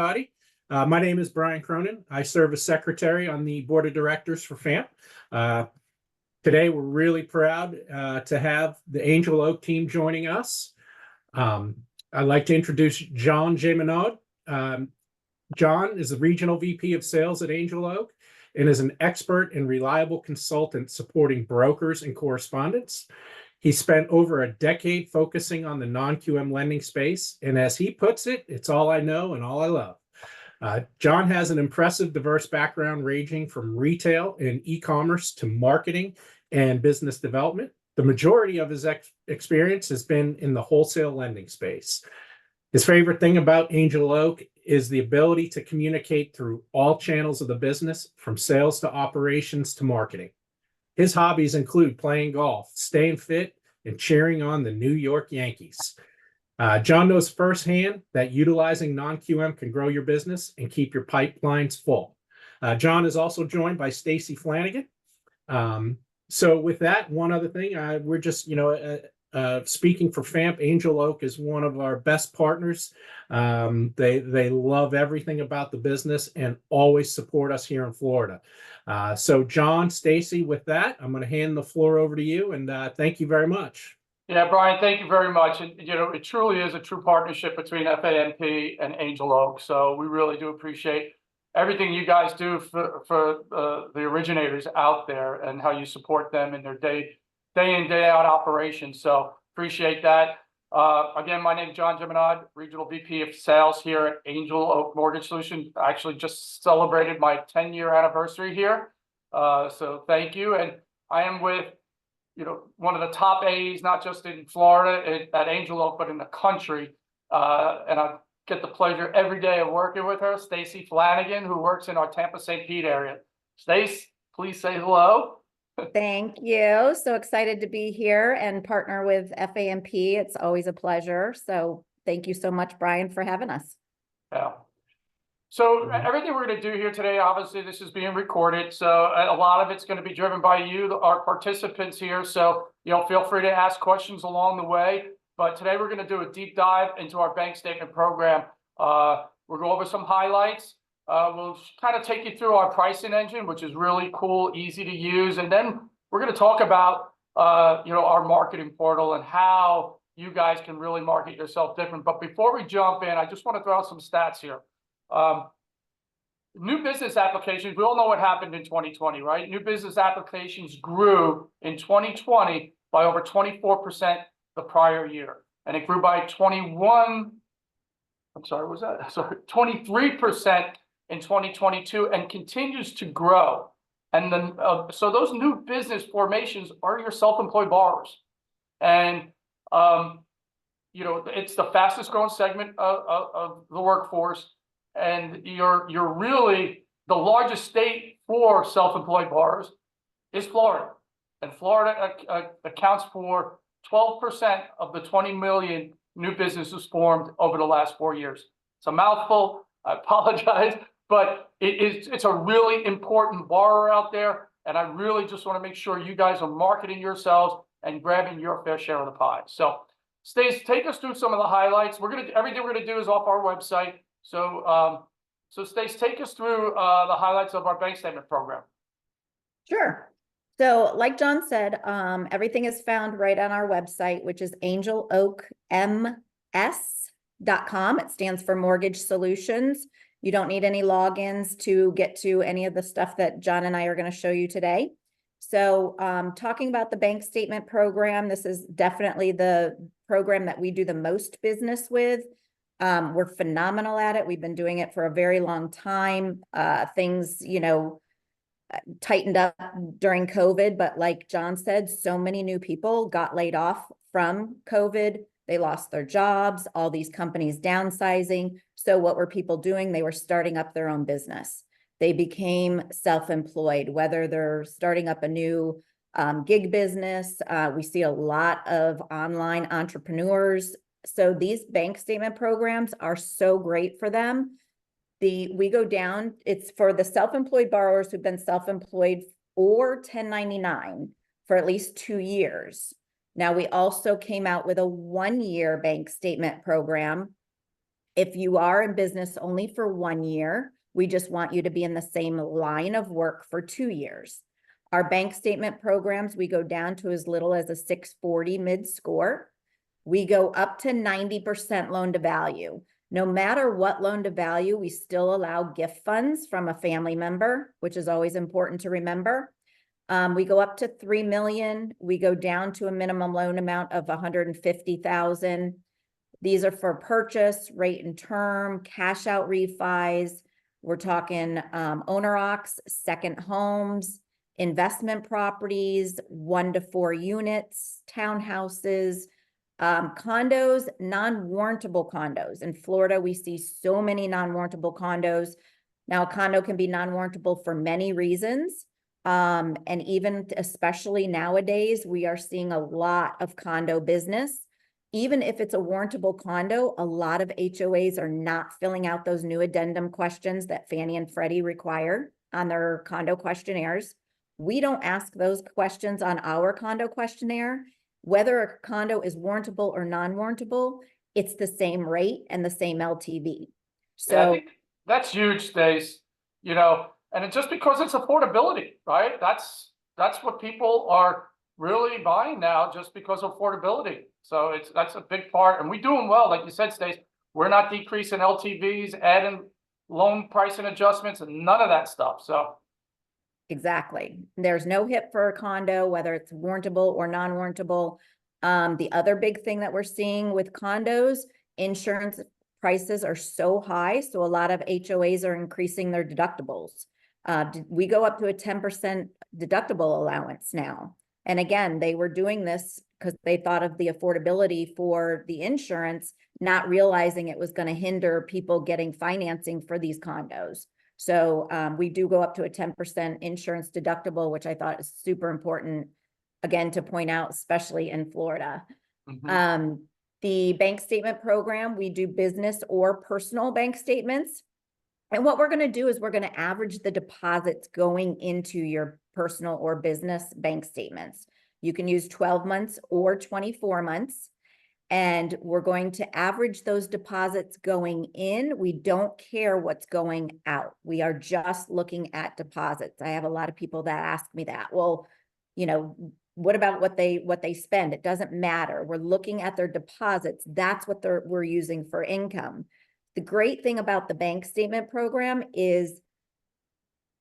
Everybody. My name is Brian Cronin. I serve as secretary on the board of directors for FAMP. Today, we're really proud to have the Angel Oak team joining us. I'd like to introduce John J. Minaud. John is the regional VP of sales at Angel Oak and is an expert and reliable consultant supporting brokers and correspondents. He spent over a decade focusing on the non-QM lending space, and as he puts it, it's all I know and all I love. John has an impressive, diverse background ranging from retail and e-commerce to marketing and business development. The majority of his experience has been in the wholesale lending space. His favorite thing about Angel Oak is the ability to communicate through all channels of the business, from sales to operations to marketing. His hobbies include playing golf, staying fit, and cheering on the New York Yankees. John knows firsthand that utilizing non-QM can grow your business and keep your pipelines full. John is also joined by Stacy Flanagan. So with that, one other thing, we're just, speaking for FAMP, Angel Oak is one of our best partners. They love everything about the business and always support us here in Florida. So John, Stacy, with that, I'm going to hand the floor over to you, and thank you very much. Yeah, Brian, thank you very much. And, it truly is a true partnership between FAMP and Angel Oak. So we really do appreciate everything you guys do for the originators out there and how you support them in their day in, day out operations. So appreciate that. Again, my name is John Minaud, Regional VP of Sales here at Angel Oak Mortgage Solutions. I actually just celebrated my 10-year anniversary here. So thank you. And I am with one of the top A's, not just in Florida at Angel Oak, but in the country. And I get the pleasure every day of working with her, Stacy Flanagan, who works in our Tampa St. Pete area. Stace, please say hello. Thank you. So excited to be here and partner with FAMP. It's always a pleasure. So thank you so much, Brian, for having us. Yeah. So everything we're going to do here today, obviously, this is being recorded. So a lot of it's going to be driven by you, our participants here. So, feel free to ask questions along the way. But today we're going to do a deep dive into our bank statement program. We'll go over some highlights. We'll kind of take you through our pricing engine, which is really cool, easy to use. And then we're going to talk about, our marketing portal and how you guys can really market yourself different. But before we jump in, I just want to throw out some stats here. New business applications, we all know what happened in 2020, right? New business applications grew in 2020 by over 24% the prior year. And it grew by 23% in 2022 and continues to grow. And then, so those new business formations are your self-employed borrowers. And, it's the fastest growing segment of the workforce. And you're really the largest state for self-employed borrowers is Florida. And Florida accounts for 12% of the 20 million new businesses formed over the last 4 years. It's a mouthful. I apologize, but it's a really important borrower out there. And I really just want to make sure you guys are marketing yourselves and grabbing your fair share of the pie. So Stace, take us through some of the highlights. Everything we're going to do is off our website. So, Stace, take us through the highlights of our bank statement program. Sure. So like John said, everything is found right on our website, which is angeloakms.com. It stands for Mortgage Solutions. You don't need any logins to get to any of the stuff that John and I are going to show you today. So talking about the bank statement program, this is definitely the program that we do the most business with. We're phenomenal at it. We've been doing it for a very long time. Things, tightened up during COVID, but like John said, so many new people got laid off from COVID. They lost their jobs, all these companies downsizing. So what were people doing? They were starting up their own business. They became self-employed, whether they're starting up a new gig business. We see a lot of online entrepreneurs. So these bank statement programs are so great for them. We go down, it's for the self-employed borrowers who've been self-employed or 1099 for at least 2 years. Now, we also came out with a 1-year bank statement program If you are in business only for 1 year, we just want you to be in the same line of work for 2 years. Our bank statement programs, we go down to as little as a 640 mid score. We go up to 90% loan to value. No matter what loan to value, we still allow gift funds from a family member, which is always important to remember. We go up to 3 million. We go down to a minimum loan amount of 150,000. These are for purchase, rate and term, cash out refis. We're talking owner occs, second homes, investment properties, 1 to 4 units, townhouses, condos, non-warrantable condos. In Florida, we see so many non-warrantable condos. Now, a condo can be non-warrantable for many reasons. And even especially nowadays, we are seeing a lot of condo business. Even if it's a warrantable condo, a lot of HOAs are not filling out those new addendum questions that Fannie and Freddie require on their condo questionnaires. We don't ask those questions on our condo questionnaire. Whether a condo is warrantable or non-warrantable, it's the same rate and the same LTV. So Yeah, I think that's huge, Stace, you know, and it's just because it's affordability, right? That's what people are really buying now, just because of affordability. So that's a big part, and we do them well, like you said, Stace. We're not decreasing LTVs, adding loan pricing adjustments, and none of that stuff. So exactly. There's no hit for a condo, whether it's warrantable or non-warrantable. The other big thing that we're seeing with condos, insurance prices are so high. So a lot of HOAs are increasing their deductibles. We go up to a 10% deductible allowance now. And again, they were doing this because they thought of the affordability for the insurance, not realizing it was going to hinder people getting financing for these condos. So we do go up to a 10% insurance deductible, which I thought is super important, again, to point out, especially in Florida. The bank statement program, we do business or personal bank statements. And what we're going to do is we're going to average the deposits going into your personal or business bank statements. You can use 12 months or 24 months. And we're going to average those deposits going in. We don't care what's going out. We are just looking at deposits. I have a lot of people that ask me that. Well, you know, what about what they spend? It doesn't matter. We're looking at their deposits. That's what we're using for income. The great thing about the bank statement program is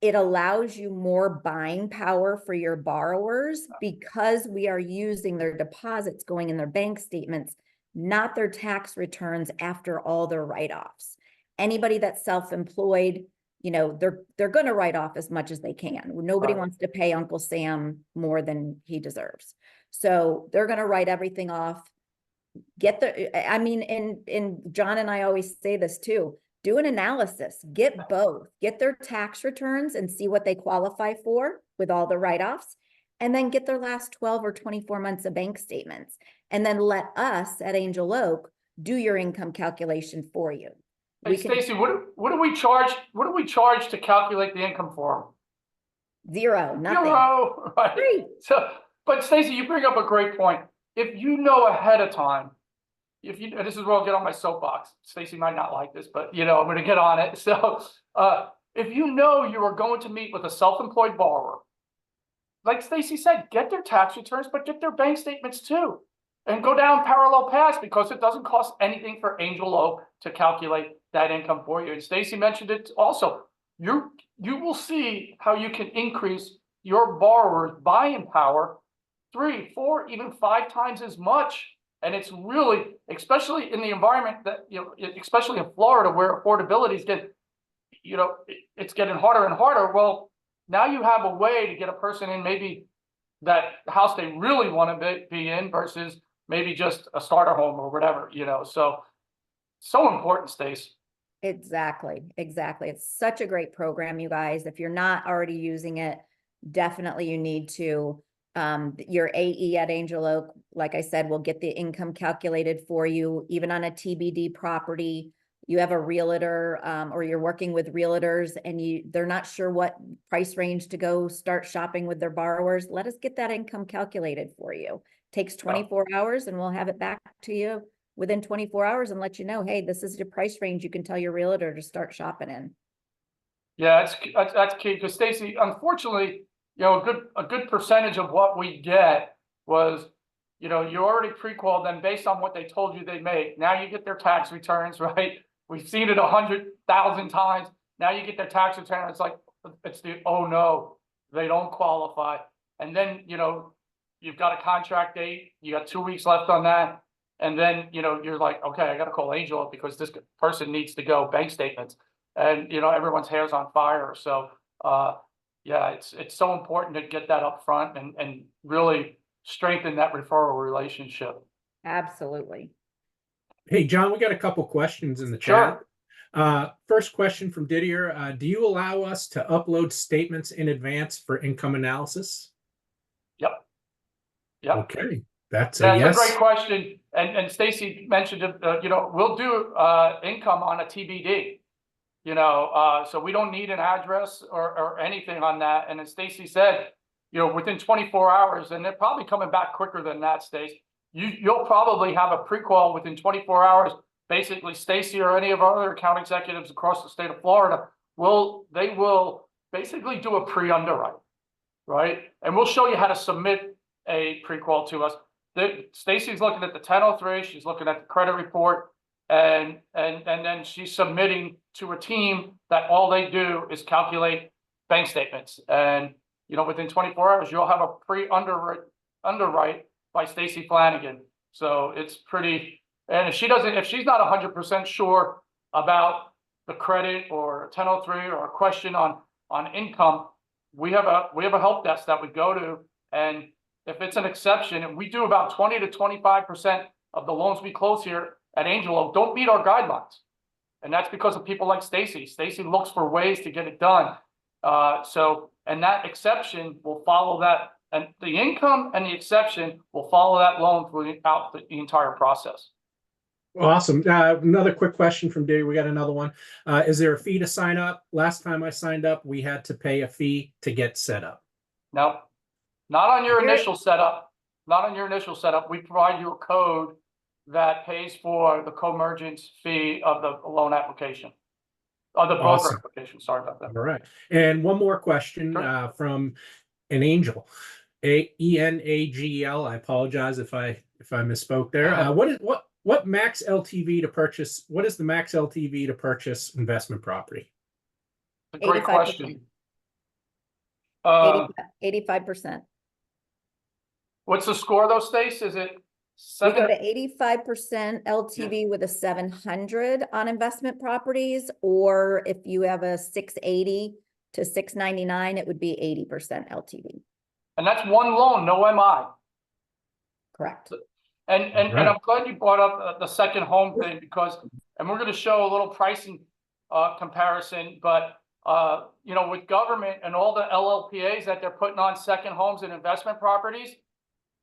it allows you more buying power for your borrowers because we are using their deposits going in their bank statements, not their tax returns after all their write-offs. Anybody that's self-employed, you know, they're going to write off as much as they can. Nobody wants to pay Uncle Sam more than he deserves. So they're going to write everything off. I mean, and John and I always say this too. Do an analysis, get both, get their tax returns and see what they qualify for with all the write-offs, and then get their last 12 or 24 months of bank statements. And then let us at Angel Oak do your income calculation for you. Hey, Stacy, what do we charge? What do we charge to calculate the income for them? Zero, nothing. Zero, right? Free. So, but Stacy, you bring up a great point. If you know ahead of time, if you, this is where I'll get on my soapbox. Stacy might not like this, but you know, I'm going to get on it. So, if you know you are going to meet with a self-employed borrower, like Stacy said, get their tax returns, but get their bank statements too, and go down parallel paths, because it doesn't cost anything for Angel Oak to calculate that income for you. And Stacy mentioned it also. You will see how you can increase your borrower's buying power 3, 4, even 5 times as much. And it's really, especially in the environment that, you know, especially in Florida, where affordability is getting, you know, it's getting harder and harder. Well, now you have a way to get a person in maybe that house they really want to be in versus maybe just a starter home or whatever, you know. So important, Stace. Exactly. It's such a great program, you guys. If you're not already using it, definitely you need to. Your AE at Angel Oak, like I said, will get the income calculated for you. Even on a TBD property, you have a realtor, or you're working with realtors and they're not sure what price range to go start shopping with their borrowers. Let us get that income calculated for you. Takes 24 hours and we'll have it back to you within 24 hours and let you know, hey, this is your price range. You can tell your realtor to start shopping in. Yeah, that's key, because Stacy, unfortunately, a good percentage of what we get was, you already pre-qualified them based on what they told you they make. Now you get their tax returns, right? We've seen it 100,000 times. Now you get their tax return. It's like, oh no, they don't qualify. And then, you've got a contract date, you got 2 weeks left on that. And then, you're like, okay, I got to call Angel up because this person needs to go bank statements. And, everyone's hair's on fire. So, yeah, it's so important to get that up front and really strengthen that referral relationship. Absolutely. Hey, John, we got a couple questions in the chat. First question from Didier. Do you allow us to upload statements in advance for income analysis? Yep. Yep. Okay, that's a That's yes. a great question. And Stacy mentioned it, we'll do income on a TBD. So we don't need an address or anything on that. And as Stacy said, within 24 hours, and they're probably coming back quicker than that, Stacy. You'll probably have a pre-qual within 24 hours. Basically, Stacy or any of our other account executives across the state of Florida will basically do a pre-underwrite, right? And we'll show you how to submit a pre-qual to us. Stacy's looking at the 1003, she's looking at the credit report, and then she's submitting to a team that all they do is calculate bank statements. And within 24 hours, you'll have a pre-underwrite by Stacy Flanagan. So it's pretty. And if she's not 100% sure about the credit or 1003 or a question on income, we have a help desk that we go to, and if it's an exception, and we do about 20 to 25% of the loans we close here at Angel Oak don't meet our guidelines. And that's because of people like Stacy. Stacy looks for ways to get it done. And that exception will follow that, and the income and the exception will follow that loan throughout the entire process. Awesome. Another quick question from Dave. We got another one. Is there a fee to sign up? Last time I signed up, we had to pay a fee to get set up. No, not on your initial setup. Not on your initial setup. We provide you a code that pays for the co-emergence fee of the loan application. Of the broker application. Sorry about that. All right. And one more question from an Angel. ENAGEL. I apologize if I misspoke there. What max LTV to purchase? What is the max LTV to purchase investment property? It's a great 85%. question. 85%. What's the score though, Stace? Is it We go to 85% LTV with a 700 on investment properties, or if you have a 680 to 699, it would be 80% LTV. And that's one loan, no MI. Correct. And I'm glad you brought up the second home thing, because, and we're going to show a little pricing comparison, but with government and all the LLPAs that they're putting on second homes and investment properties,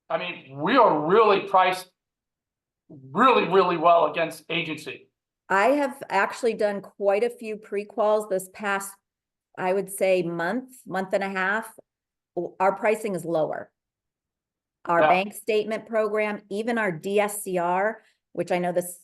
I mean, we are really priced really, really well against agency. I have actually done quite a few pre-quals this past, I would say month and a half. Our pricing is lower. Our bank statement program, even our DSCR, which I know this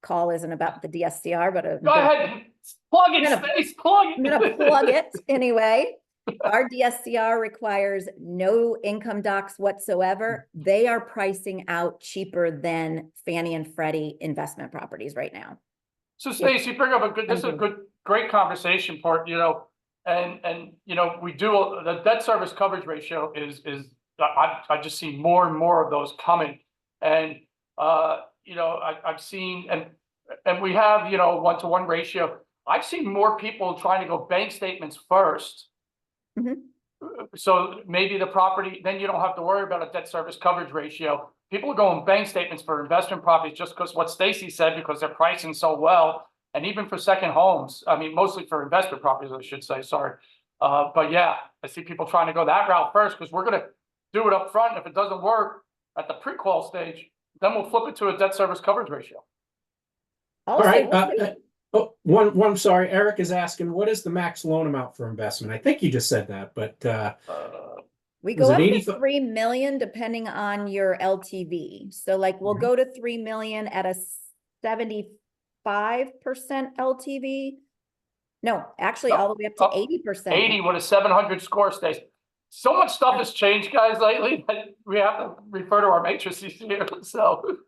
call isn't about the DSCR, but go ahead, plug it, Stace, plug it. I'm gonna plug it anyway. Our DSCR requires no income docs whatsoever. They are pricing out cheaper than Fannie and Freddie investment properties right now. So Stace, you bring up this is a great conversation part, and we do the debt service coverage ratio is I just see more and more of those coming. And, I've seen, and we have, 1-to-1 ratio. I've seen more people trying to go bank statements first. So maybe the property, then you don't have to worry about a debt service coverage ratio. People are going bank statements for investment properties just because what Stacy said, because they're pricing so well. And even for second homes, I mean, mostly for investment properties, I should say, sorry. But yeah, I see people trying to go that route first, because we're going to do it up front. And if it doesn't work at the pre-qual stage, then we'll flip it to a debt service coverage ratio. All right. One, sorry, Eric is asking, what is the max loan amount for investment? I think you just said that, but We Was go it up to 85? 3 million depending on your LTV. So like we'll Mhm. go to 3 million at a 75% LTV. No, actually all the way up to 80%. 80 with a 700 score, Stacy. So much stuff has changed, guys, lately that we have to refer to our matrices here, so.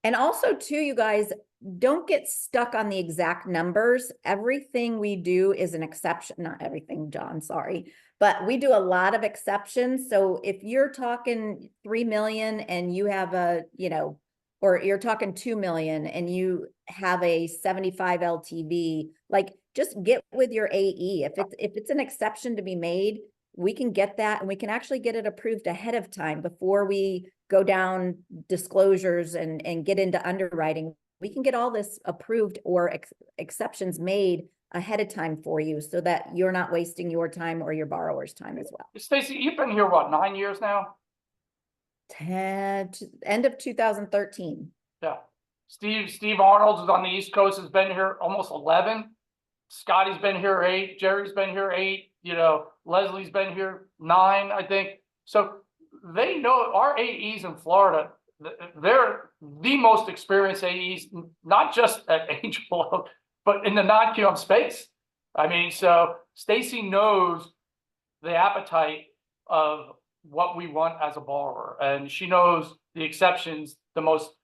And also too, you guys, don't get stuck on the exact numbers. Everything we do is an exception, not everything, John, sorry. But we do a lot of exceptions. So if you're talking 3 million and you have a, you know, or you're talking 2 million and you have a 75 LTV, like just get with your AE. If it's an exception to be made, we can get that and we can actually get it approved ahead of time before we go down disclosures and get into underwriting. We can get all this approved or exceptions made ahead of time for you so that you're not wasting your time or your borrower's time as well. Stacy, you've been here, what, 9 years now? End of 2013. Yeah. Steve Arnold is on the East Coast, has been here almost 11. Scotty's been here 8. Jerry's been here 8. You know, Leslie's been here 9, I think. So they know our AEs in Florida. They're the most experienced AEs, not just at Angel Oak, but in the non-QM space. I mean, so Stacy knows the appetite of what we want as a borrower, and she knows the exceptions, the most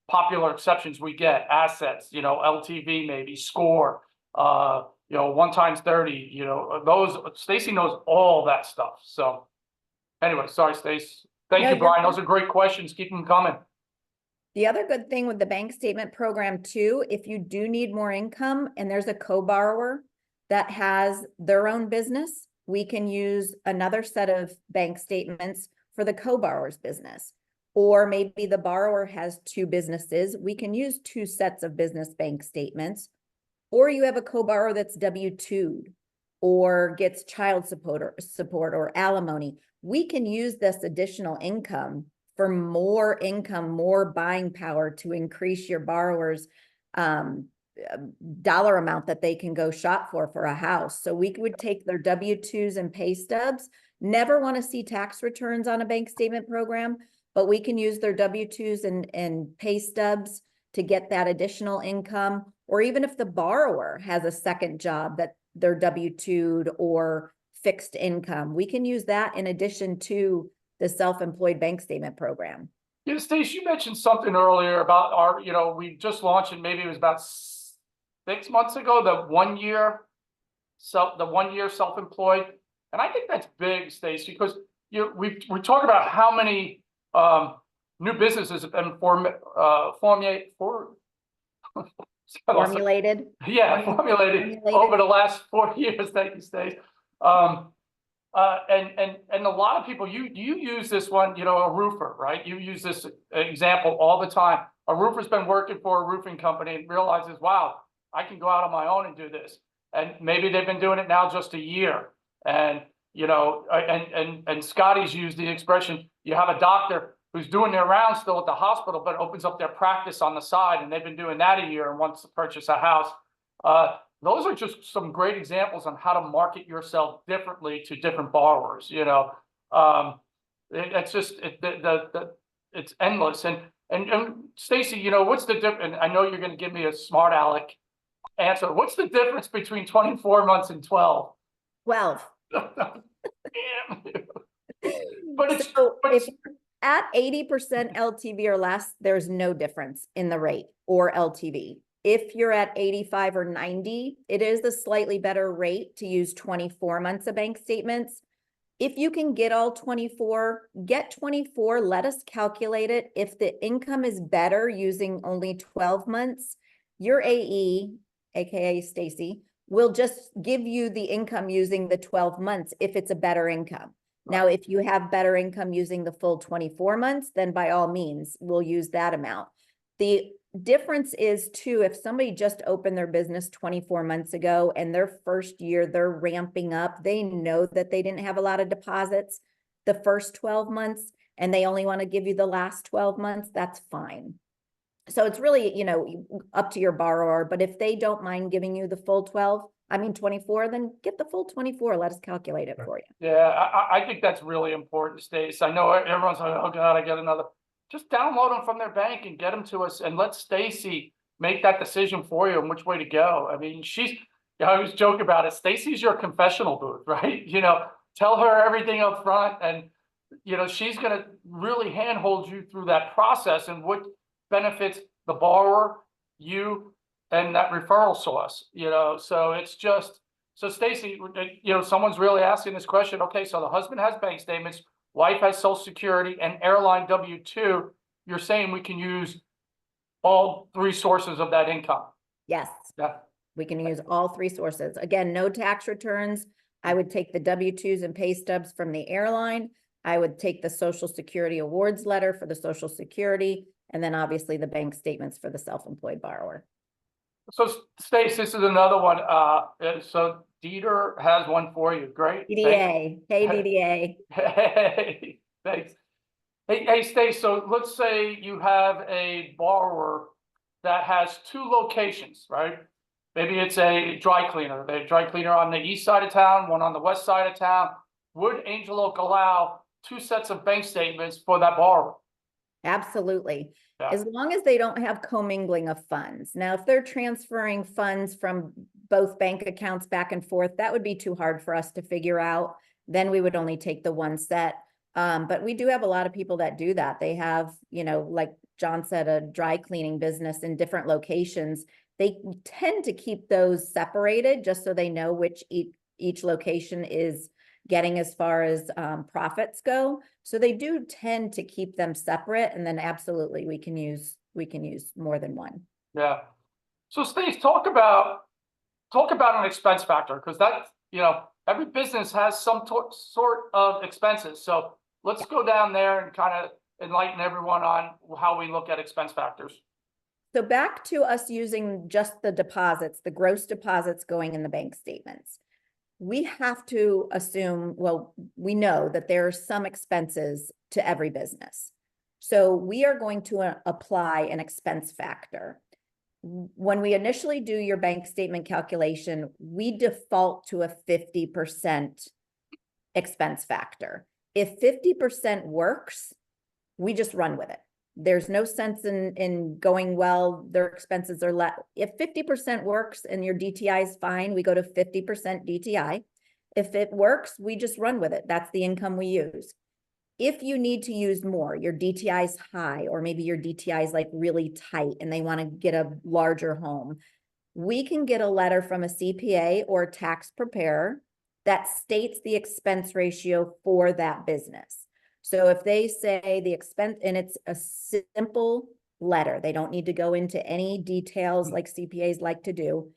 popular exceptions we get: assets, you know, LTV, maybe score, you know, 1 times 30, you know, those. Stacy knows all that stuff. So anyway, sorry, Stace. Thank you, Brian. Those are great questions. Keep them coming. The other good thing with the bank statement program too, if you do need more income and there's a co-borrower that has their own business, we can use another set of bank statements for the co-borrower's business. Or maybe the borrower has 2 businesses, we can use 2 sets of business bank statements. Or you have a co-borrower that's W-2'd or gets child support or alimony. We can use this additional income for more income, more buying power to increase your borrower's dollar amount that they can go shop for a house. So we would take their W-2s and pay stubs. Never want to see tax returns on a bank statement program, but we can use their W-2s and pay stubs to get that additional income. Or even if the borrower has a second job that they're W-2'd or fixed income, we can use that in addition to the self-employed bank statement program. Yeah, Stacey, you mentioned something earlier about our, you know, we just launched, and maybe it was about 6 months ago, the 1 year self-employed. And I think that's big, Stacey, because we talk about how many new businesses have been formulated. Yeah, formulated over the last 4 years. Thank you, Stacey. And a lot of people, you use this one, you know, a roofer, right? You use this example all the time. A roofer's been working for a roofing company and realizes, wow, I can go out on my own and do this. And maybe they've been doing it now just a year. And, you know, and Scotty's used the expression, you have a doctor who's doing their rounds still at the hospital, but opens up their practice on the side, and they've been doing that a year and wants to purchase a house. Those are just some great examples on how to market yourself differently to different borrowers. You know, it's just it's endless. And Stacy, you know, what's the difference? I know you're going to give me a smart aleck answer. What's the difference between 24 months and 12? 12. But it's so if you're at 80% LTV or less, there's no difference in the rate or LTV. If you're at 85 or 90, it is a slightly better rate to use 24 months of bank statements. If you can get all 24, get 24, let us calculate it. If the income is better using only 12 months, your AE, AKA Stacy, will just give you the income using the 12 months if it's a better income. Right. Now, if you have better income using the full 24 months, then by all means, we'll use that amount. The difference is too, if somebody just opened their business 24 months ago and their first year, they're ramping up, they know that they didn't have a lot of deposits the first 12 months and they only want to give you the last 12 months, that's fine. So it's really, you know, up to your borrower, but if they don't mind giving you the full 12, I mean, 24, then get the full 24. Let us calculate it for you. Yeah, I think that's really important, Stace. I know everyone's like, oh God, I get another. Just download them from their bank and get them to us and let Stacy make that decision for you and which way to go. I mean, I always joke about it. Stacy's your confessional booth, right? You know, tell her everything up front and, you know, she's going to really handhold you through that process and what benefits the borrower, you, and that referral source, you know. So it's just, so Stacy, you know, someone's really asking this question. Okay, so the husband has bank statements, wife has Social Security and airline W-2. You're saying we can use all three sources of that income? Yes, Yeah. we can use all three sources. Again, no tax returns. I would take the W-2s and pay stubs from the airline. I would take the Social Security awards letter for the Social Security, and then obviously the bank statements for the self-employed borrower. So Stace, this is another one. So Dieter has one for you. Great. DDA. Hey, DDA. Hey, thanks. Hey, Stace, so let's say you have a borrower that has two locations, right? Maybe it's a dry cleaner. They dry cleaner on the east side of town, one on the west side of town. Would Angel Oak allow two sets of bank statements for that borrower? Absolutely. Yeah. As long as they don't have commingling of funds. Now, if they're transferring funds from both bank accounts back and forth, that would be too hard for us to figure out. Then we would only take the one set. But we do have a lot of people that do that. They have, you know, like John said, a dry cleaning business in different locations. They tend to keep those separated just so they know which each location is getting as far as profits go. So they do tend to keep them separate, and then absolutely we can use more than one. Yeah. So Steve, talk about an expense factor, because that, you know, every business has some sort of expenses. So let's go down there and kind of enlighten everyone on how we look at expense factors. So back to us using just the deposits, the gross deposits going in the bank statements. We have to assume, well, we know that there are some expenses to every business. So we are going to apply an expense factor. When we initially do your bank statement calculation, we default to a 50% expense factor. If 50% works, we just run with it. There's no sense in going, well, their expenses are less. If 50% works and your DTI is fine, we go to 50% DTI. If it works, we just run with it. That's the income we use. If you need to use more, your DTI is high, or maybe your DTI is like really tight and they want to get a larger home, we can get a letter from a CPA or a tax preparer that states the expense ratio for that business. So if they say the expense, and it's a simple letter, they don't need to go into any details like CPAs like to do.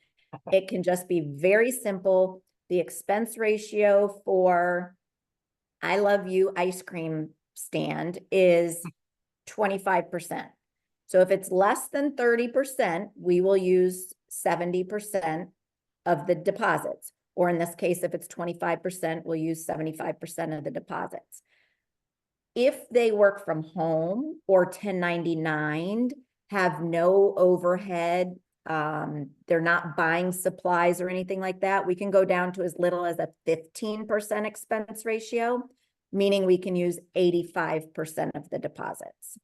It can just be very simple. The expense ratio for I Love You ice cream stand is 25%. So if it's less than 30%, we will use 70% of the deposits. Or in this case, if it's 25%, we'll use 75% of the deposits. If they work from home or 1099, have no overhead, they're not buying supplies or anything like that, we can go down to as little as a 15% expense ratio, meaning we can use 85% of the deposits.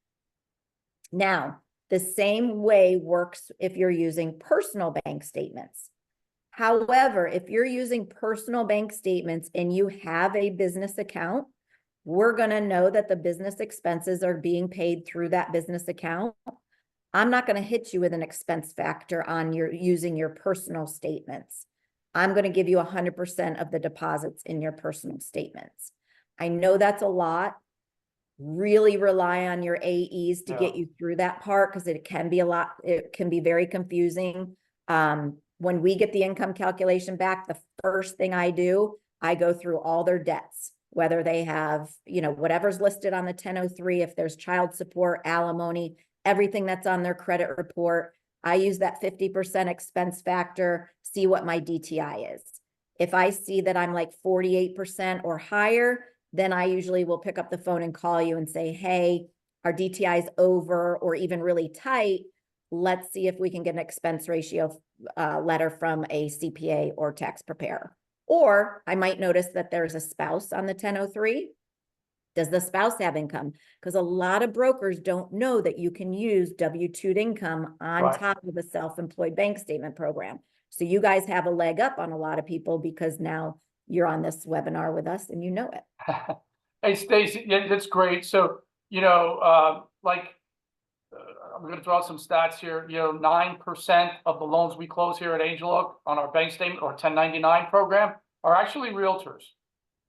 Now, the same way works if you're using personal bank statements. However, if you're using personal bank statements and you have a business account, we're going to know that the business expenses are being paid through that business account. I'm not going to hit you with an expense factor on your using your personal statements. I'm going to give you 100% of the deposits in your personal statements. I know that's a lot. Really rely on your AEs to get you through that part, because it can be a lot. It can be very confusing. When we get the income calculation back, the first thing I do, I go through all their debts, whether they have, you know, whatever's listed on the 1003, if there's child support, alimony, everything that's on their credit report. I use that 50% expense factor, see what my DTI is. If I see that I'm like 48% or higher, then I usually will pick up the phone and call you and say, hey, our DTI is over or even really tight. let's see if we can get an expense ratio letter from a CPA or tax preparer. Or I might notice that there's a spouse on the 1003. Does the spouse have income? Because a lot of brokers don't know that you can use W-2 income on Right. top of a self-employed bank statement program. So you guys have a leg up on a lot of people because now you're on this webinar with us and you know it. Hey, Stacy, yeah, that's great. So, I'm going to throw out some stats here. 9% of the loans we close here at Angel Oak on our bank statement or 1099 program are actually realtors.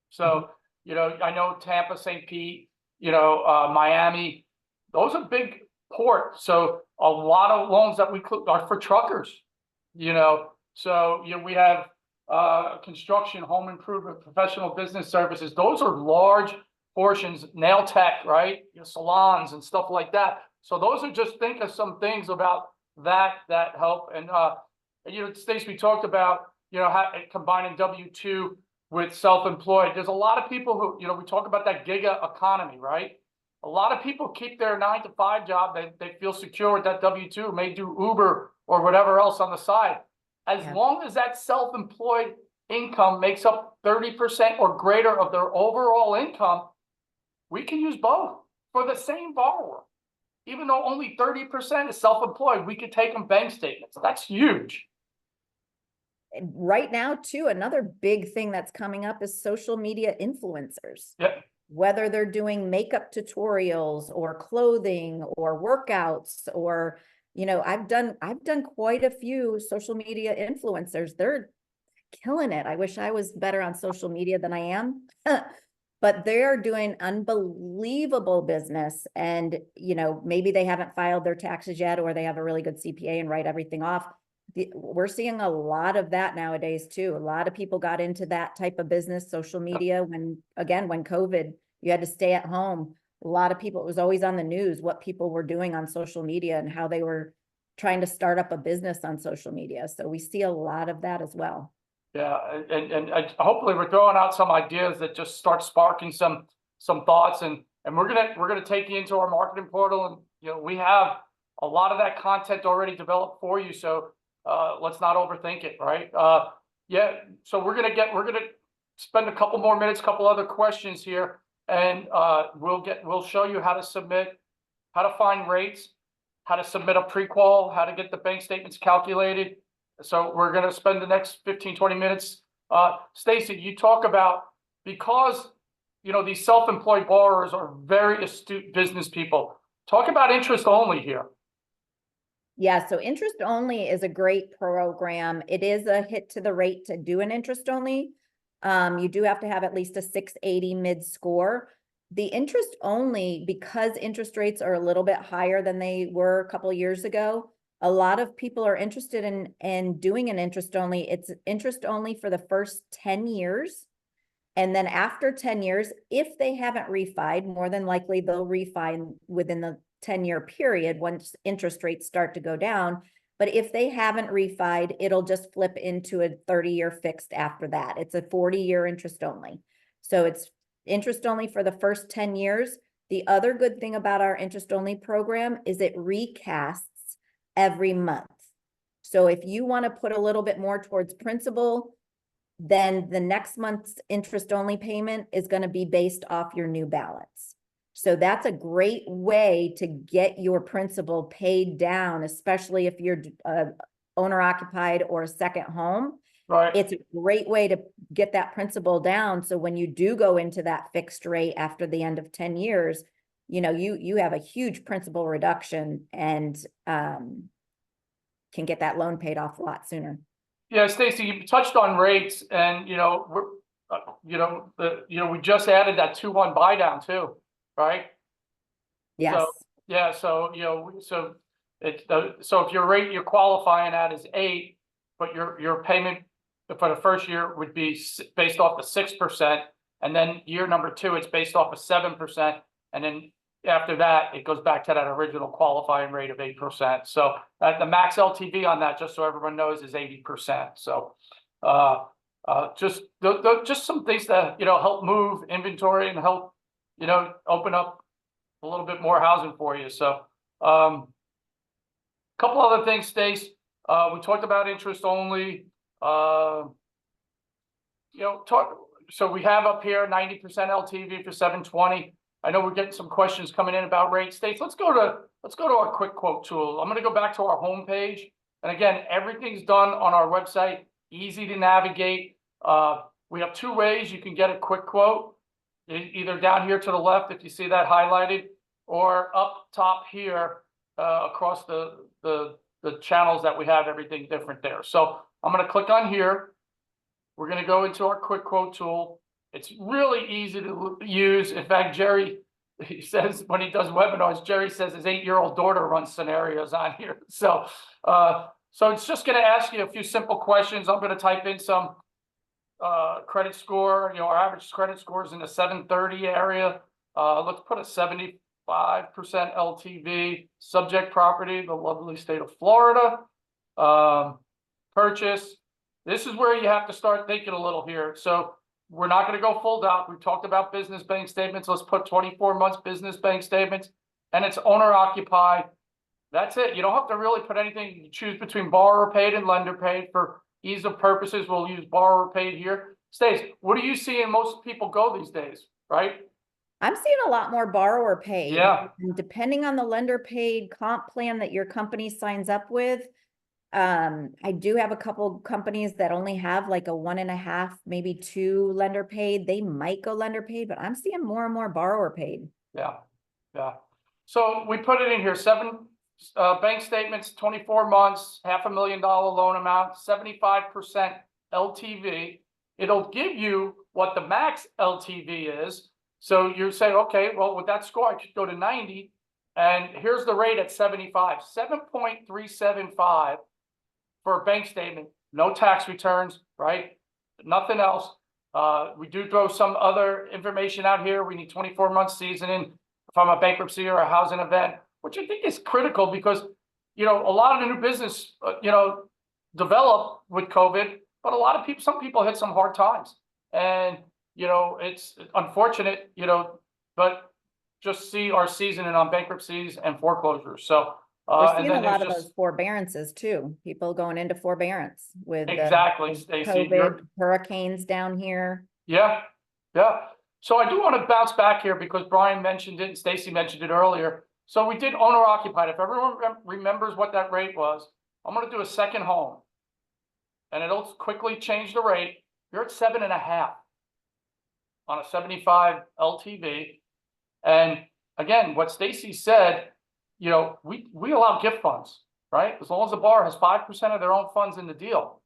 So, I know Tampa, St. Pete, Miami, those are big ports. So a lot of loans that we are for truckers, So, we have construction, home improvement, professional business services. Those are large portions, nail tech, right? Salons and stuff like that. So those are just, think of some things about that help. And, Stacey, we talked about, combining W-2 with self-employed. There's a lot of people who, we talk about that gig economy, right? A lot of people keep their 9-to-5 job. They feel secure with that W-2, may do Uber or whatever else on the side. As long as that self-employed income makes up 30% or greater of their overall income, we can use both for the same borrower. Even though only 30% is self-employed, we could take them bank statements. That's huge. Right now, too, another big thing that's coming up is social media influencers. Yep. Whether they're doing makeup tutorials or clothing or workouts or, I've done quite a few social media influencers. They're killing it. I wish I was better on social media than I am. But they're doing unbelievable business. And, maybe they haven't filed their taxes yet, or they have a really good CPA and write everything off. We're seeing a lot of that nowadays too. A lot of people got into that type of business, social media, when COVID, you had to stay at home. A lot of people, it was always on the news what people were doing on social media and how they were trying to start up a business on social media. So we see a lot of that as well. Yeah, and hopefully we're throwing out some ideas that just start sparking some thoughts, and we're gonna take you into our marketing portal, and we have a lot of that content already developed for you. So let's not overthink it, right? Yeah. So we're gonna spend a couple more minutes, couple other questions here, and we'll show you how to submit, how to find rates, how to submit a pre-qual, how to get the bank statements calculated. So we're going to spend the next 15-20 minutes. Stacey, you talk about, because these self-employed borrowers are very astute business people. Talk about interest only here. Yeah, so interest only is a great program. It is a hit to the rate to do an interest only. You do have to have at least a 680 mid score. The interest only, because interest rates are a little bit higher than they were a couple of years ago, a lot of people are interested in doing an interest only. It's interest only for the first 10 years. And then after 10 years, if they haven't refied, more than likely they'll refi within the 10-year period once interest rates start to go down. But if they haven't refied, it'll just flip into a 30-year fixed after that. It's a 40-year interest only. So it's interest only for the first 10 years. The other good thing about our interest only program is it recasts every month. So if you want to put a little bit more towards principal, then the next month's interest only payment is going to be based off your new balance. So that's a great way to get your principal paid down, especially if you're owner occupied or a second home. Right. It's a great way to get that principal down. So when you do go into that fixed rate after the end of 10 years, you have a huge principal reduction and can get that loan paid off a lot sooner. Yeah, Stacey, you touched on rates, and we just added that 2-1 buy down too, right? Yes. So, yeah. So so if your rate you're qualifying at is 8, but your payment for the first year would be based off the 6%, and then year number 2 it's based off of 7%, and then after that it goes back to that original qualifying rate of 8%. So the max LTV on that, just so everyone knows, is 80%. So just some things that help move inventory and help open up a little bit more housing for you. So Couple other things, Stace. We talked about interest only. So we have up here 90% LTV for 720. I know we're getting some questions coming in about rate. States. Let's go to our quick quote tool. I'm going to go back to our home page. And again, everything's done on our website, easy to navigate. We have two ways you can get a quick quote, either down here to the left, if you see that highlighted, or up top here across the channels that we have, everything different there. So I'm going to click on here. We're going to go into our quick quote tool. It's really easy to use. In fact, Jerry, he says when he does webinars, Jerry says his 8-year-old daughter runs scenarios on here. So, so it's just going to ask you a few simple questions. I'm going to type in some credit score. You know, our average credit score is in the 730 area. Let's put a 75% LTV. Subject property, the lovely state of Florida. Purchase. This is where you have to start thinking a little here. So we're not going to go full doc. We talked about business bank statements. Let's put 24 months business bank statements, and it's owner occupied. That's it. You don't have to really put anything. You choose between borrower paid and lender paid. For ease of purposes, we'll use borrower paid here. Stace, what are you seeing most people go these days, right? I'm seeing a lot more borrower paid. Yeah. And depending on the lender paid comp plan that your company signs up with, I do have a couple companies that only have like a 1.5, maybe 2 lender paid. They might go lender paid, but I'm seeing more and more borrower paid. Yeah. Yeah. So we put it in here, 7 bank statements, 24 months, $500,000 loan amount, 75% LTV. It'll give you what the max LTV is. So you say, okay, well, with that score, I could go to 90. And here's the rate at 75, 7.375 for a bank statement, no tax returns, right? Nothing else. We do throw some other information out here. We need 24 months seasoning from a bankruptcy or a housing event, which I think is critical because, you know, a lot of the new business, develop with COVID, but a lot of people, some people hit some hard times, and, you know, it's unfortunate, but just see our seasoning on bankruptcies and foreclosures. So, we're seeing a lot of those forbearances too. People going into forbearance with exactly, Stacey, COVID, hurricanes down here. Yeah, yeah. So I do want to bounce back here because Brian mentioned it and Stacy mentioned it earlier. So we did owner occupied. If everyone remembers what that rate was, I'm going to do a second home, and it'll quickly change the rate. You're at 7.5 on a 75 LTV, and again, what Stacy said. We allow gift funds, right? As long as the borrower has 5% of their own funds in the deal.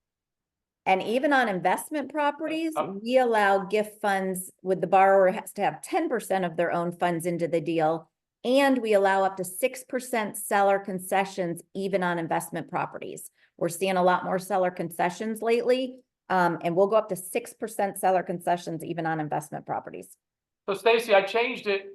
And even on investment properties, we allow gift funds with the borrower has to have 10% of their own funds into the deal. And we allow up to 6% seller concessions, even on investment properties. We're seeing a lot more seller concessions lately. And we'll go up to 6% seller concessions, even on investment properties. So Stacy, I changed it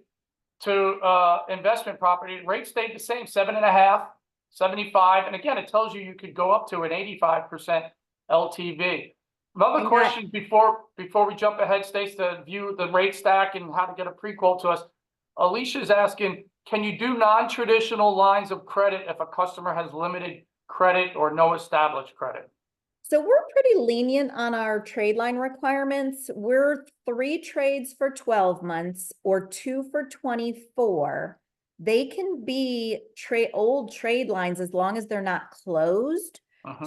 to investment property. Rate stayed the same, 7.5, 75. And again, it tells you could go up to an 85% LTV. Another question before we jump ahead, Stace, to view the rate stack and how to get a pre-quote to us. Alicia's asking, can you do non-traditional lines of credit if a customer has limited credit or no established credit? So we're pretty lenient on our trade line requirements. We're 3 trades for 12 months or 2 for 24. They can be old trade lines as long as they're not closed.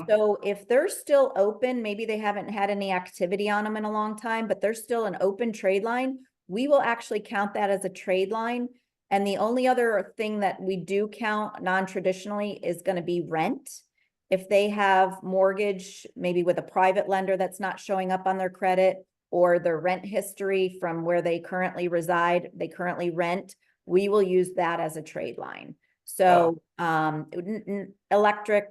So if they're still open, maybe they haven't had any activity on them in a long time, but they're still an open trade line, we will actually count that as a trade line. And the only other thing that we do count non-traditionally is going to be rent. If they have mortgage, maybe with a private lender that's not showing up on their credit, or their rent history from where they currently reside, they currently rent, we will use that as a trade line. So electric,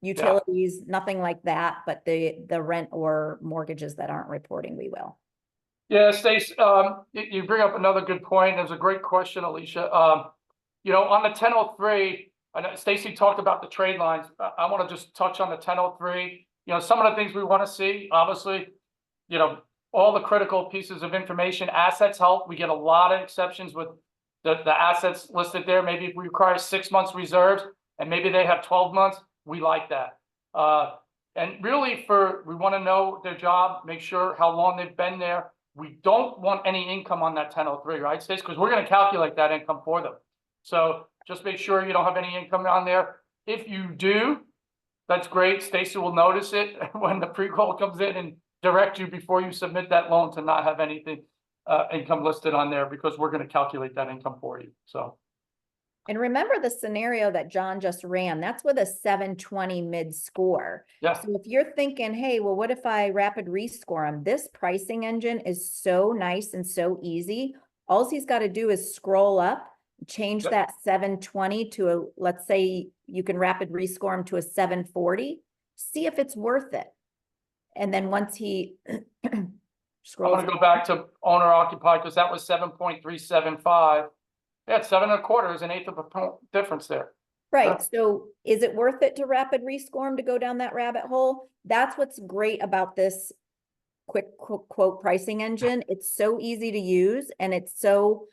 utilities, nothing like that, but the rent or mortgages that aren't reporting, we will. Yeah, Stace, you bring up another good point. It was a great question, Alicia. On the 1003, I know Stacy talked about the trade lines. I want to just touch on the 1003. Some of the things we want to see, obviously, all the critical pieces of information, assets help. We get a lot of exceptions with the assets listed there. Maybe we require 6 months reserves. and maybe they have 12 months, we like that. And really we want to know their job, make sure how long they've been there. We don't want any income on that 1003, right, Stace? Because we're going to calculate that income for them. So just make sure you don't have any income on there. If you do, that's great. Stacy will notice it when the pre-qual comes in and direct you before you submit that loan to not have anything income listed on there, because we're going to calculate that income for you. So. And remember the scenario that John just ran, that's with a 720 mid score. Yeah. So if you're thinking, hey, well, what if I rapid rescore him? This pricing engine is so nice and so easy. All he's got to do is scroll up, change Yep. that 720 to a, let's say you can rapid rescore him to a 740, see if it's worth it. And then once he I'm scrolls, going to go back to owner occupied, because that was 7.375. Yeah, it's 7.25 is an eighth of a point difference there. right. So is it worth it to rapid rescore him to go down that rabbit hole? That's what's great about this quick quote pricing engine. It's so easy to use and it's so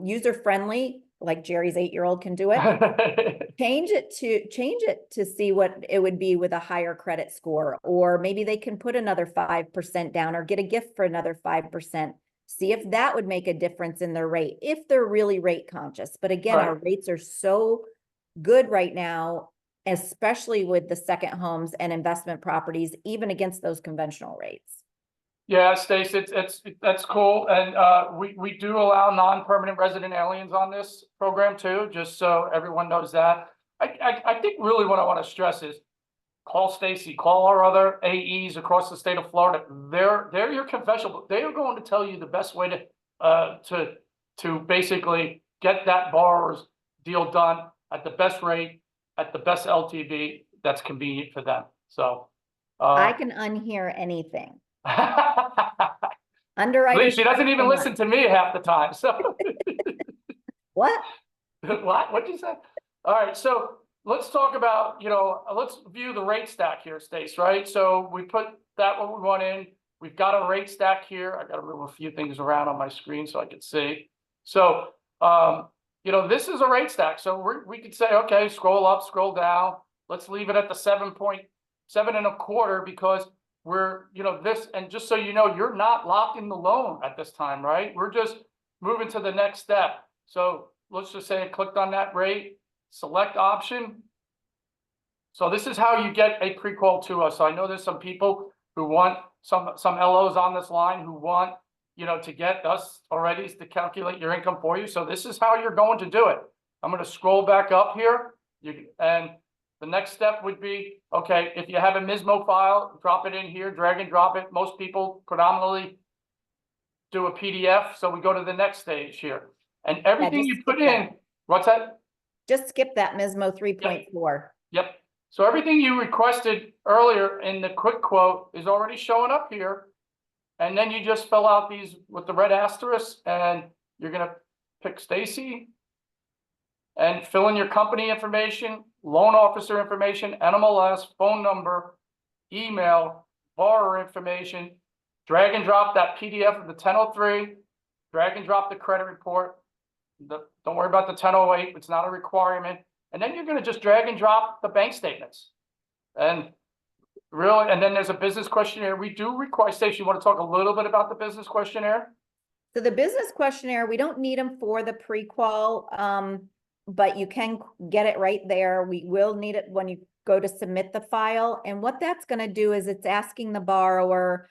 user friendly, like Jerry's 8-year-old can do it. Change it to see what it would be with a higher credit score, or maybe they can put another 5% down or get a gift for another 5%. See if that would make a difference in their rate, if they're really rate conscious. But again, Right. our rates are so good right now, especially with the second homes and investment properties, even against those conventional rates. Yeah, Stace, that's cool. And we do allow non-permanent resident aliens on this program too, just so everyone knows that. I think really what I want to stress is call Stacy, call our other AEs across the state of Florida. They're your professional. They are going to tell you the best way to basically get that borrower's deal done at the best rate, at the best LTV that's convenient for them. So I can unhear anything. At Underwriters. least she doesn't even listen to me half the time. So What? What'd you say? All right, so let's talk about, let's view the rate stack here, Stace, right? So we put that what we want in. We've got a rate stack here. I got to move a few things around on my screen so I can see. So, this is a rate stack. So we could say, okay, scroll up, scroll down. Let's leave it at the 7.725 because we're, this, and just so you know, you're not locked in the loan at this time, right? We're just moving to the next step. So let's just say I clicked on that rate, select option. So this is how you get a pre-qual to us. So I know there's some people who want some LOs on this line who want, to get us already to calculate your income for you. So this is how you're going to do it. I'm going to scroll back up here. And the next step would be, okay, if you have a MISMO file, drop it in here, drag and drop it. Most people predominantly do a PDF. So we go to the next stage here. And everything you put in, what's that? Just skip that MISMO 3.4. Yep. So everything you requested earlier in the quick quote is already showing up here. And then you just fill out these with the red asterisk and you're going to pick Stacy and fill in your company information, loan officer information, NMLS, phone number, email, borrower information, drag and drop that PDF of the 1003, drag and drop the credit report. Don't worry about the 1008, it's not a requirement. And then you're going to just drag and drop the bank statements. And really, and then there's a business questionnaire. We do require, Stacey, you want to talk a little bit about the business questionnaire? So the business questionnaire, we don't need them for the pre-qual, but you can get it right there. We will need it when you go to submit the file. And what that's going to do is it's asking the borrower,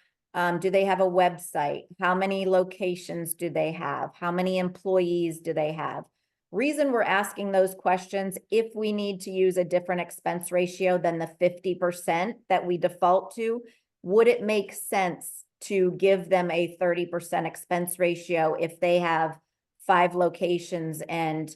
do they have a website? How many locations do they have? How many employees do they have? Reason we're asking those questions, if we need to use a different expense ratio than the 50% that we default to, would it make sense to give them a 30% expense ratio if they have 5 locations and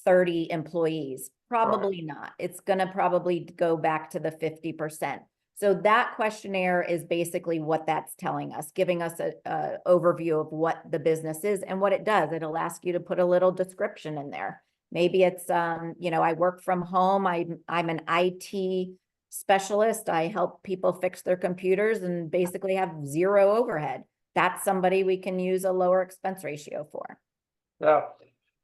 30 employees? Probably not. It's going to probably go back to the 50%. So that questionnaire is basically what that's telling us, giving us a overview of what the business is and what it does. It'll ask you to put a little description in there. Maybe it's, I work from home. I'm an IT specialist. I help people fix their computers and basically have 0 overhead. That's somebody we can use a lower expense ratio for. Yeah.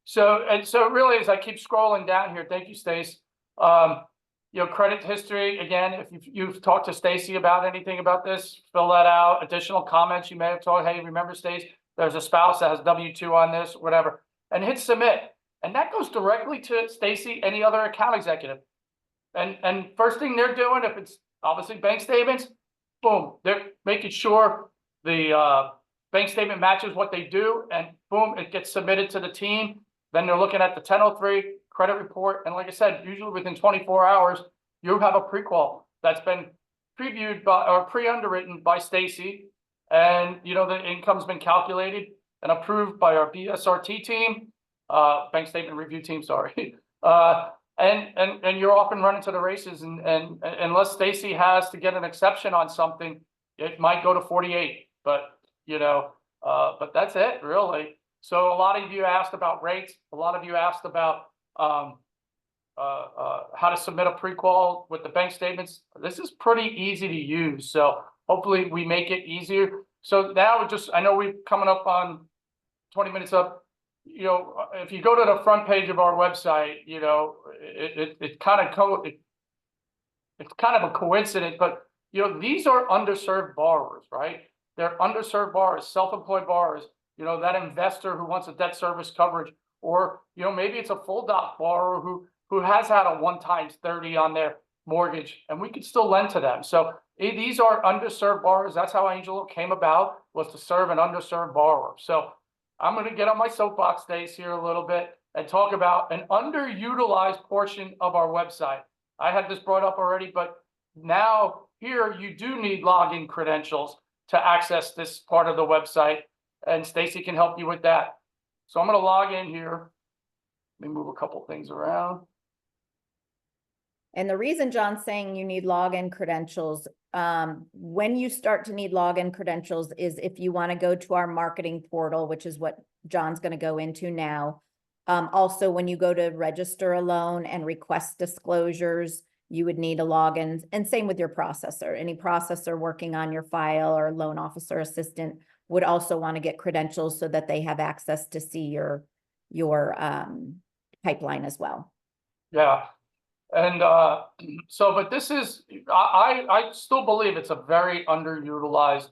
So really, as I keep scrolling down here, thank you, Stace. You know, credit history, again, if you've talked to Stacy about anything about this, fill that out. Additional comments you may have told, hey, remember Stacy, there's a spouse that has W-2 on this, whatever, and hit submit. And that goes directly to Stacy, any other account executive. And first thing they're doing, if it's obviously bank statements, boom, they're making sure the bank statement matches what they do, and boom, it gets submitted to the team. Then they're looking at the 1003 credit report, and like I said, usually within 24 hours, you have a pre-qual that's been previewed by or pre-underwritten by Stacy, and you know the income's been calculated and approved by our BSRT team, bank statement review team, sorry. And you're off and running to the races, and unless Stacy has to get an exception on something, it might go to 48, but you know, but that's it really. So a lot of you asked about rates, a lot of you asked about how to submit a pre-qual with the bank statements. This is pretty easy to use, so hopefully we make it easier. So now I know we're coming up on 20 minutes up. You know, if you go to the front page of our website, you know, it's kind of a coincidence, but you know, these are underserved borrowers, right? They're underserved borrowers, self-employed borrowers, you know, that investor who wants a debt service coverage, or, you know, maybe it's a full doc borrower who has had a 1x30 on their mortgage, and we could still lend to them. So these are underserved borrowers. That's how Angel Oak came about, was to serve an underserved borrower. So I'm going to get on my soapbox days here a little bit and talk about an underutilized portion of our website. I had this brought up already, but now here you do need login credentials to access this part of the website, and Stacy can help you with that. So I'm going to log in here. Let me move a couple things around. And the reason John's saying you need login credentials, when you start to need login credentials is if you want to go to our marketing portal, which is what John's going to go into now. Also, when you go to register a loan and request disclosures, you would need a login, and same with your processor. Any processor working on your file or loan officer assistant would also want to get credentials so that they have access to see your pipeline as well. Yeah. And so, but this is, I still believe it's a very underutilized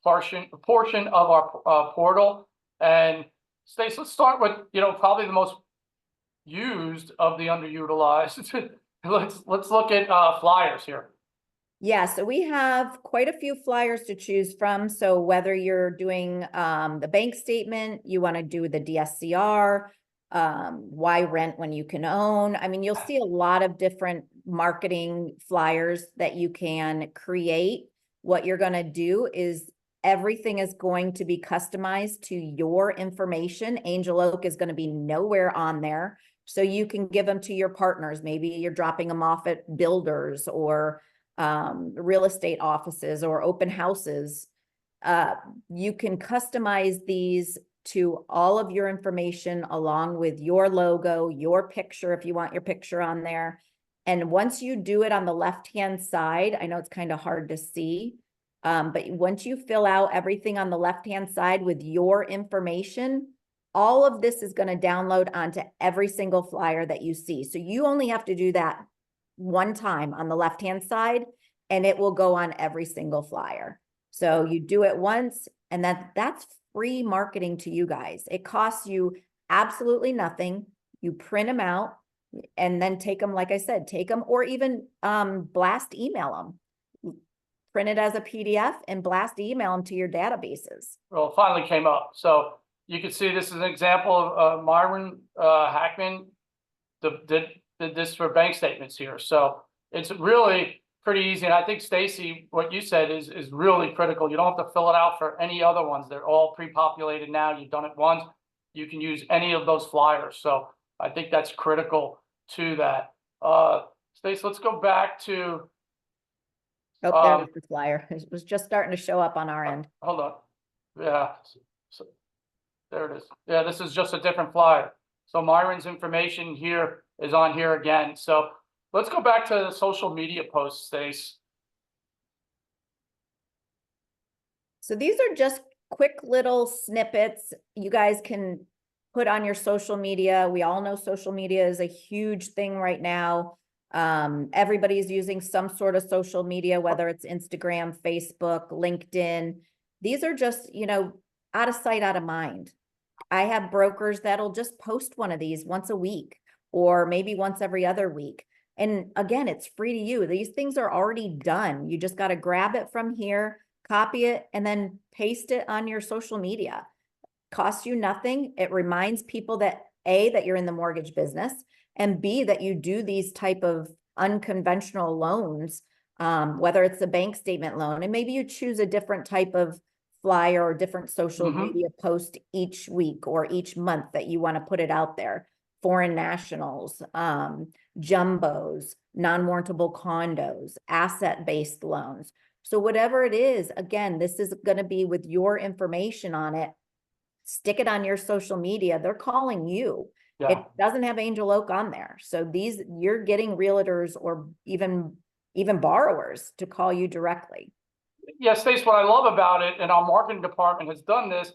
portion of our portal. And Stace, let's start with, you know, probably the most used of the underutilized. let's look at flyers here. Yeah, so we have quite a few flyers to choose from. So whether you're doing the bank statement, you want to do the DSCR, why rent when you can own. I mean, you'll see a lot of different marketing flyers that you can create. What you're going to do is everything is going to be customized to your information. Angel Oak is going to be nowhere on there. So you can give them to your partners. Maybe you're dropping them off at builders or real estate offices or open houses. You can customize these to all of your information along with your logo, your picture, if you want your picture on there. And once you do it on the left-hand side, I know it's kind of hard to see, but once you fill out everything on the left-hand side with your information, all of this is going to download onto every single flyer that you see. So you only have to do that one time on the left-hand side, and it will go on every single flyer. So you do it once, and that's free marketing to you guys. It costs you absolutely nothing. You print them out and then take them, like I said, take them or even blast email them. Print it as a PDF and blast email them to your databases. Well, it finally came up. So you can see this is an example of Myron Hackman did this for bank statements here. So it's really pretty easy. And I think Stacy, what you said is really critical. You don't have to fill it out for any other ones. They're all pre-populated now. You've done it once. You can use any of those flyers. So I think that's critical to that. Stacy, let's go back to. Oh, there was the flyer. It was just starting to show up on our end. Hold on. Yeah. So, there it is. Yeah, this is just a different flyer. So Myron's information here is on here again. So let's go back to the social media posts, Stace. So these are just quick little snippets. You guys can put on your social media. We all know social media is a huge thing right now. Everybody's using some sort of social media, whether it's Instagram, Facebook, LinkedIn. These are just, out of sight, out of mind. I have brokers that'll just post one of these once a week or maybe once every other week. And again, it's free to you. These things are already done. You just got to grab it from here, copy it, and then paste it on your social media. Costs you nothing. It reminds people that A, that you're in the mortgage business, and B, that you do these type of unconventional loans, whether it's a bank statement loan, and maybe you choose a different type of flyer or different social media post each week or each month that you want to put it out there. Foreign nationals, jumbos, non-warrantable condos, asset-based loans. So whatever it is, again, this is going to be with your information on it. Stick it on your social media. They're calling you. Yeah. It doesn't have Angel Oak on there. So you're getting realtors or even borrowers to call you directly. Yeah, Stace, what I love about it, and our marketing department has done this,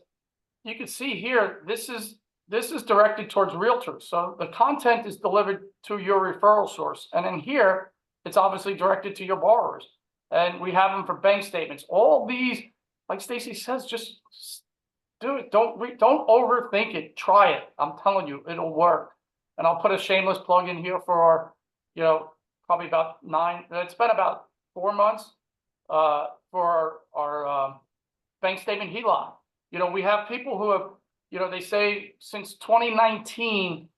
you can see here, this is directed towards realtors. So the content is delivered to your referral source. And in here, it's obviously directed to your borrowers. And we have them for bank statements. All these, like Stacy says, just do it. Don't overthink it. Try it. I'm telling you, it'll work. And I'll put a shameless plug in here for our, probably about it's been about 4 months for our bank statement HELOC. We have people who have, they say since 2019,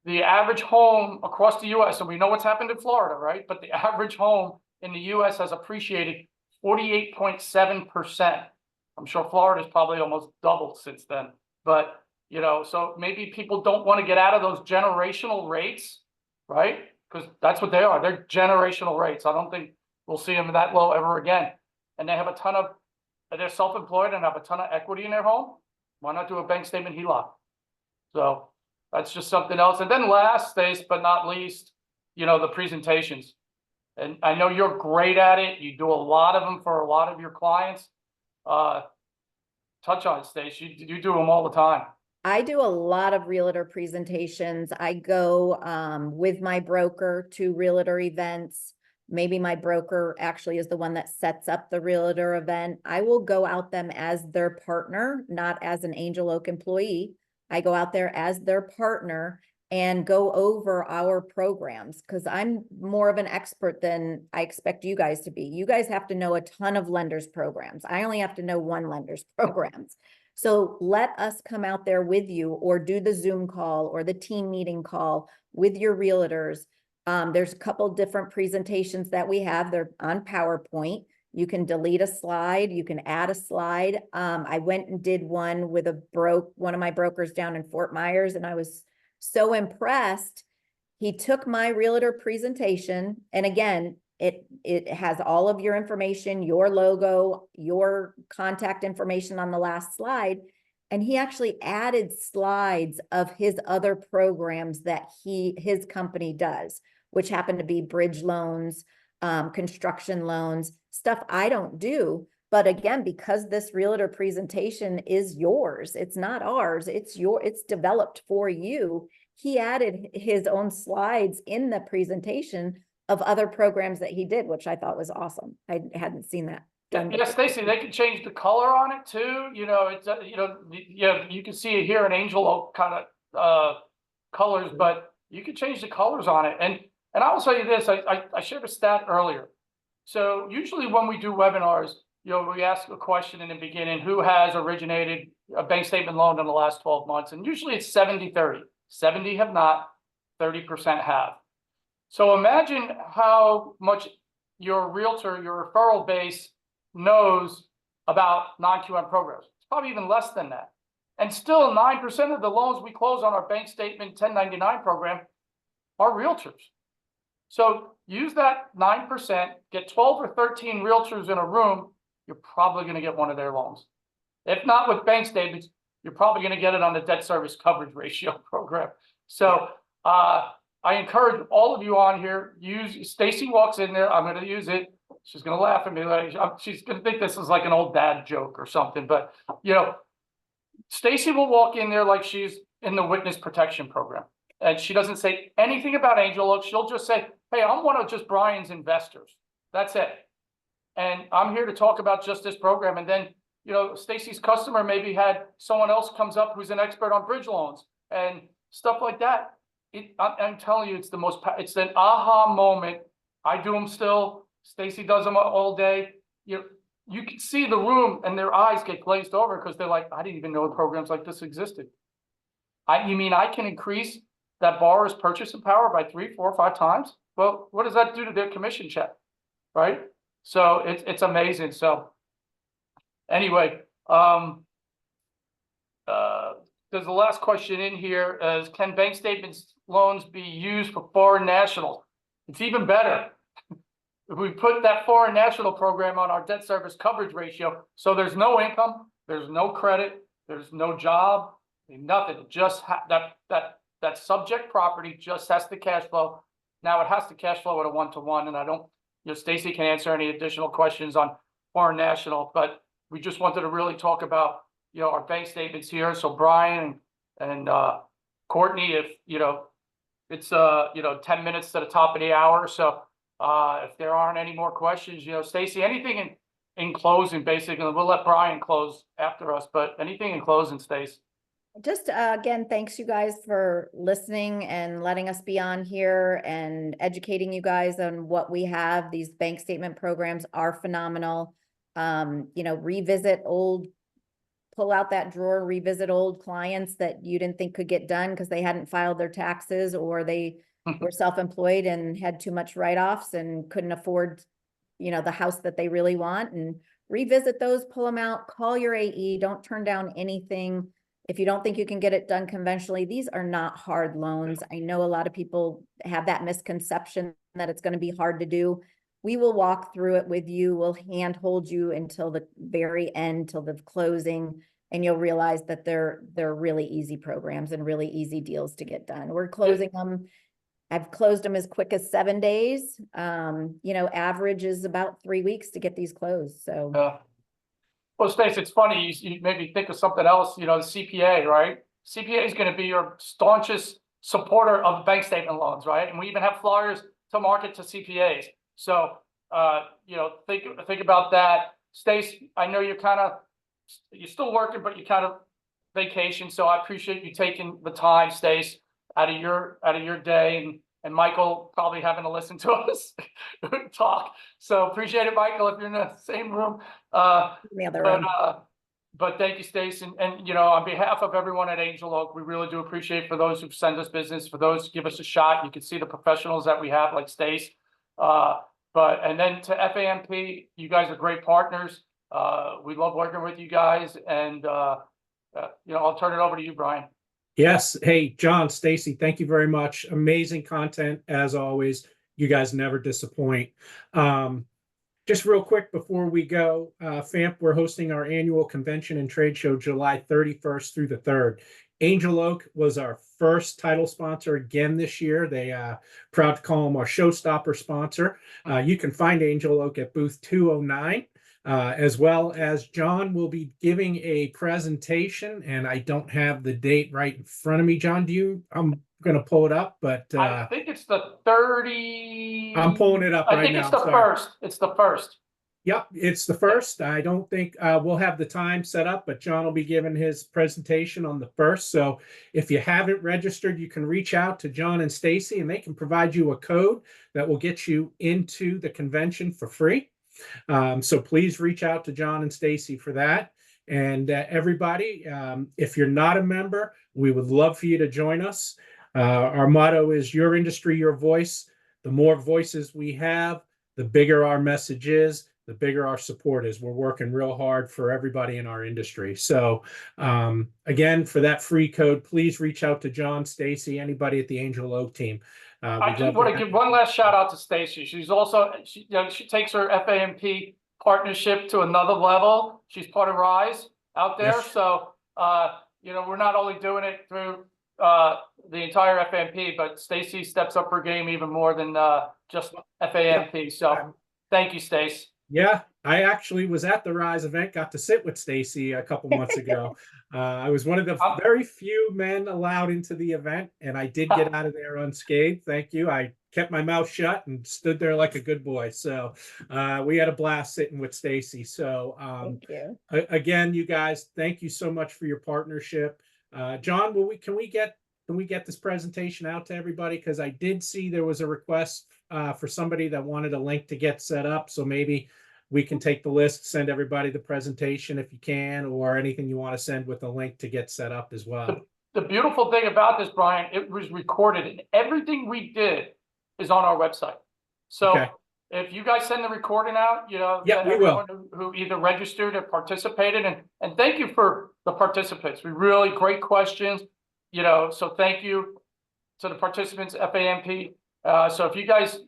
the average home across the US, and we know what's happened in Florida, right? But the average home in the US has appreciated 48.7%. I'm sure Florida's probably almost doubled since then. But, so maybe people don't want to get out of those generational rates, right? Because that's what they are. They're generational rates. I don't think we'll see them that low ever again. And they have they're self-employed and have a ton of equity in their home. Why not do a bank statement HELOC? So that's just something else. And then last, Stace, but not least, the presentations. And I know you're great at it. You do a lot of them for a lot of your clients. Touch on it, Stace. You do them all the time. I do a lot of realtor presentations. I go with my broker to realtor events. Maybe my broker actually is the one that sets up the realtor event. I will go out them as their partner, not as an Angel Oak employee. I go out there as their partner and go over our programs because I'm more of an expert than I expect you guys to be. You guys have to know a ton of lenders programs. I only have to know one lender's programs. So let us come out there with you or do the Zoom call or the team meeting call with your realtors. There's a couple different presentations that we have. They're on PowerPoint. You can delete a slide. You can add a slide. I went and did one with one of my brokers down in Fort Myers, and I was so impressed. He took my realtor presentation, and again, it has all of your information, your logo, your contact information on the last slide. And he actually added slides of his other programs that his company does, which happen to be bridge loans, construction loans, stuff I don't do. But again, because this realtor presentation is yours, it's not ours, it's developed for you. He added his own slides in the presentation of other programs that he did, which I thought was awesome. I hadn't seen that done. Yeah, Stacy, they can change the color on it too. It's you can see it here in Angel Oak kind of colors, but you can change the colors on it. And I will tell you this, I shared a stat earlier. So usually when we do webinars, we ask a question in the beginning, who has originated a bank statement loan in the last 12 months? And usually it's 70-30. 70 have not, 30% have. So imagine how much your realtor, your referral base knows about non-QM programs. It's probably even less than that. And still 9% of the loans we close on our bank statement 1099 program are realtors. So use that 9%, get 12 or 13 realtors in a room, you're probably going to get one of their loans. If not with bank statements, you're probably going to get it on the debt service coverage ratio program. So I encourage all of you on here, Stacy walks in there, I'm going to use it. She's going to laugh at me. She's going to think this is like an old dad joke or something. But, Stacy will walk in there like she's in the witness protection program. And she doesn't say anything about Angel Oak. She'll just say, hey, I'm one of just Brian's investors. That's it. And I'm here to talk about just this program. And then, you know, Stacy's customer maybe had someone else comes up who's an expert on bridge loans and stuff like that. I'm telling you, it's it's an aha moment. I do them still. Stacy does them all day. You can see the room and their eyes get glazed over because they're like, I didn't even know programs like this existed. You mean I can increase that borrower's purchasing power by 3, 4, 5 times? Well, what does that do to their commission check? Right? So it's amazing. So anyway, there's the last question in here is, can bank statements loans be used for foreign nationals? It's even better. If we put that foreign national program on our debt service coverage ratio, so there's no income, there's no credit, there's no job, nothing. It just that subject property just has to cash flow. Now it has to cash flow at a 1-to-1, and I don't, Stacy can answer any additional questions on foreign national, but we just wanted to really talk about, our bank statements here. So Brian and Courtney, if, it's, 10 minutes to the top of the hour. So if there aren't any more questions, Stacy, anything in closing, basically, we'll let Brian close after us, but anything in closing, Stacy? Just again, thanks you guys for listening and letting us be on here and educating you guys on what we have. These bank statement programs are phenomenal. Revisit pull out that drawer, revisit old clients that you didn't think could get done because they hadn't filed their taxes, or they were self-employed and had too much write-offs and couldn't afford, the house that they really want. And revisit those, pull them out, call your AE, don't turn down anything. If you don't think you can get it done conventionally, these are not hard loans. I know a lot of people have that misconception that it's going to be hard to do. We will walk through it with you. We'll handhold you until the very end, till the closing, and you'll realize that they're really easy programs and really easy deals to get done. We're closing them. I've closed them as quick as 7 days. Average is about 3 weeks to get these closed. So. Yeah. Well, Stacey, it's funny, you made me think of something else, the CPA, right? CPA is going to be your staunchest supporter of bank statement loans, right? And we even have flyers to market to CPAs. So, think about that. Stacey, I know you're still working, but you kind of vacation. So I appreciate you taking the time, Stacey, out of your day, and Michael probably having to listen to us talk. So appreciate it, Michael, if you're in the same room. But thank you, Stace. And on behalf of everyone at Angel Oak, we really do appreciate for those who send us business, for those who give us a shot. You can see the professionals that we have, like Stace. And then to FAMP, you guys are great partners. We love working with you guys. And, I'll turn it over to you, Brian. Yes. Hey, John, Stacy, thank you very much. Amazing content, as always. You guys never disappoint. Just real quick before we go, FAMP, we're hosting our annual convention and trade show July 31st through the 3rd. Angel Oak was our first title sponsor again this year. They proud to call them our showstopper sponsor. You can find Angel Oak at booth 209. As well as John will be giving a presentation, and I don't have the date right in front of me. John, I'm going to pull it up, but I think it's the 30. I'm pulling it up right now. I think it's the first. It's the first. Yep, it's the first. I don't think we'll have the time set up, but John will be giving his presentation on the 1st. So if you haven't registered, you can reach out to John and Stacy, and they can provide you a code that will get you into the convention for free. So please reach out to John and Stacy for that. And everybody, if you're not a member, we would love for you to join us. Our motto is your industry, your voice. The more voices we have, the bigger our message is, the bigger our support is. We're working real hard for everybody in our industry. So again, for that free code, please reach out to John, Stacy, anybody at the Angel Oak team. I just want to give one last shout out to Stacy. She's also, she takes her FAMP partnership to another level. She's part of Rise out there. Yes. So, we're not only doing it through the entire FAMP, but Stacy steps up her game even more than just FAMP. So thank you, Stace. Yeah, I actually was at the Rise event, got to sit with Stacy a couple months ago. I was one of the Um, very few men allowed into the event, and I did get out of there unscathed. Thank you. I kept my mouth shut and stood there like a good boy. So we had a blast sitting with Stacy. So Thank you. again, you guys, thank you so much for your partnership. John, can we get this presentation out to everybody? Because I did see there was a request for somebody that wanted a link to get set up. So maybe we can take the list, send everybody the presentation if you can, or anything you want to send with a link to get set up as well. The beautiful thing about this, Brian, it was recorded, and everything we did is on our website. So Okay. if you guys send the recording out, Yeah, to we will. everyone who either registered or participated, and thank you for the participants. We really great questions, so thank you to the participants, FAMP. So if you guys,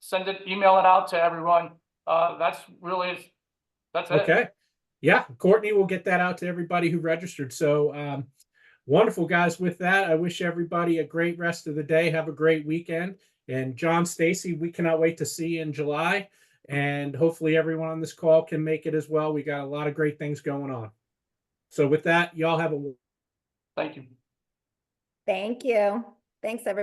send it, email it out to everyone, that's it. Okay. Yeah, Courtney will get that out to everybody who registered. So wonderful, guys. With that, I wish everybody a great rest of the day. Have a great weekend. And John, Stacy, we cannot wait to see you in July. And hopefully everyone on this call can make it as well. We got a lot of great things going on. So with that, y'all have a Thank you. Thank you. Thanks, everybody.